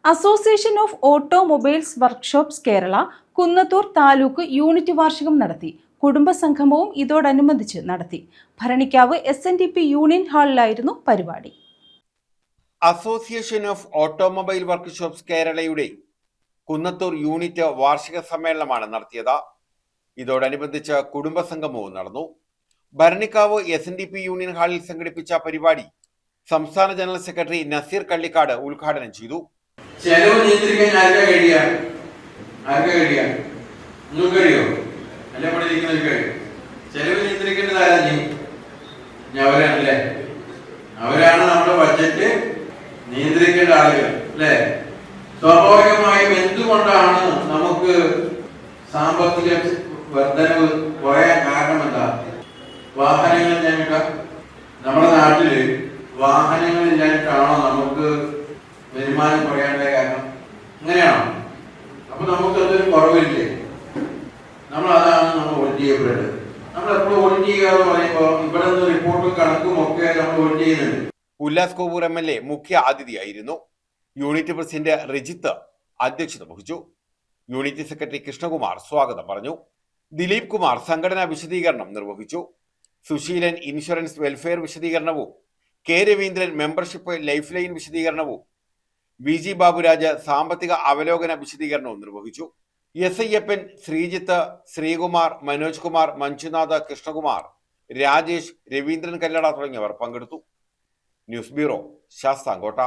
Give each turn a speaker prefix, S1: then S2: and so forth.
S1: Association of automobiles workshops Kerala Kunnathur taluk unit വാർഷികം നടത്തി. കുടുംബസംഗമവും ഇതോടനുബന്ധിച്ച് നടത്തി. ഭരണിക്കാവ് SNDP യൂണിയൻ ഹാളിലായിരുന്നു പരിപാടി.
S2: അസോസിയേഷൻ ഓഫ് ഓട്ടോമൊബൈൽ വർക്ക്ഷോപ്സ് കേരളയുടെ കുന്നത്തൂർ യൂണിറ്റ് വാർഷിക സമ്മേളനമാണ് നടത്തിയത്. ഇതോടനുബന്ധിച്ച് കുടുംബസംഗമവും നടന്നു. ഭരണിക്കാവ് SNDP യൂണിയൻ ഹാളിൽ സംഘടിപ്പിച്ച പരിപാടി സംസ്ഥാന ജനറൽ സെക്രട്ടറി നസീർ കള്ളിക്കാട് ഉദ്ഘാടനം ചെയ്തു.
S3: ചെലവ് നിയന്ത്രിക്കാൻ ആർക്കാ കഴിയുക? നിങ്ങൾക്ക് കഴിയോ? അല്ല, ഇവിടെ ഇരിക്കുന്നവർക്ക് കഴിയും. ചെലവ് നിയന്ത്രിക്കേണ്ടത് ആരാ? അവരാണല്ലേ. അവരാണ് നമ്മുടെ ബഡ്ജറ്റ് നിയന്ത്രിക്കേണ്ട ആളുകൾ, അല്ലേ? സ്വാഭാവികമായും എന്തുകൊണ്ടാണ് നമുക്ക് സാമ്പത്തിക വർധനവ് കുറയാൻ കാരണം എന്താ? വാഹനങ്ങൾ ഇല്ലാഞ്ഞിട്ടാ? നമ്മുടെ നാട്ടില് വാഹനങ്ങൾ ഇല്ലാഞ്ഞിട്ടാണോ നമുക്ക് വരുമാനം കുറയാനുള്ള കാരണം? അങ്ങനെയാണോ? അപ്പൊ നമുക്ക് അതൊരു കുറവില്ലേ? അതാണ് നമ്മൾ ഓഡിറ്റ് ചെയ്യപ്പെടുന്നത്. നമ്മൾ എപ്പോഴും ഓഡിറ്റ് ചെയ്യുക എന്ന് പറയുമ്പോൾ ഇവിടെ നിന്ന് റിപ്പോർട്ടും കണക്കും ഒക്കെ നമ്മൾ ഓഡിറ്റ് ചെയ്യുന്നുണ്ട്.
S2: ഉല്ലാസ് കോവൂർ MLA മുഖ്യ അതിഥിയായിരുന്നു. യൂണിറ്റ് പ്രസിഡന്റ് രജിത്ത് അധ്യക്ഷത വഹിച്ചു. യൂണിറ്റ് സെക്രട്ടറി കൃഷ്ണകുമാർ സ്വാഗതം പറഞ്ഞു. ദിലീപ് കുമാർ സംഘടനാ വിശദീകരണം നിർവഹിച്ചു. സുശീലൻ ഇൻഷുറൻസ് വെൽഫെയർ വിശദീകരണവും K. Raveendran membership life line വിശദീകരണവും VG ബാബുരാജ് സാമ്പത്തിക അവലോകന വിശദീകരണവും നിർവഹിച്ചു. S. അയ്യപ്പൻ, ശ്രീജിത്ത്, ശ്രീകുമാർ, മനോജ് കുമാർ, മഞ്ജുനാഥ്, കൃഷ്ണകുമാർ, രാജേഷ്, രവീന്ദ്രൻ കല്ലട തുടങ്ങിയവർ പങ്കെടുത്തു. News bureau, Sasthamkotta.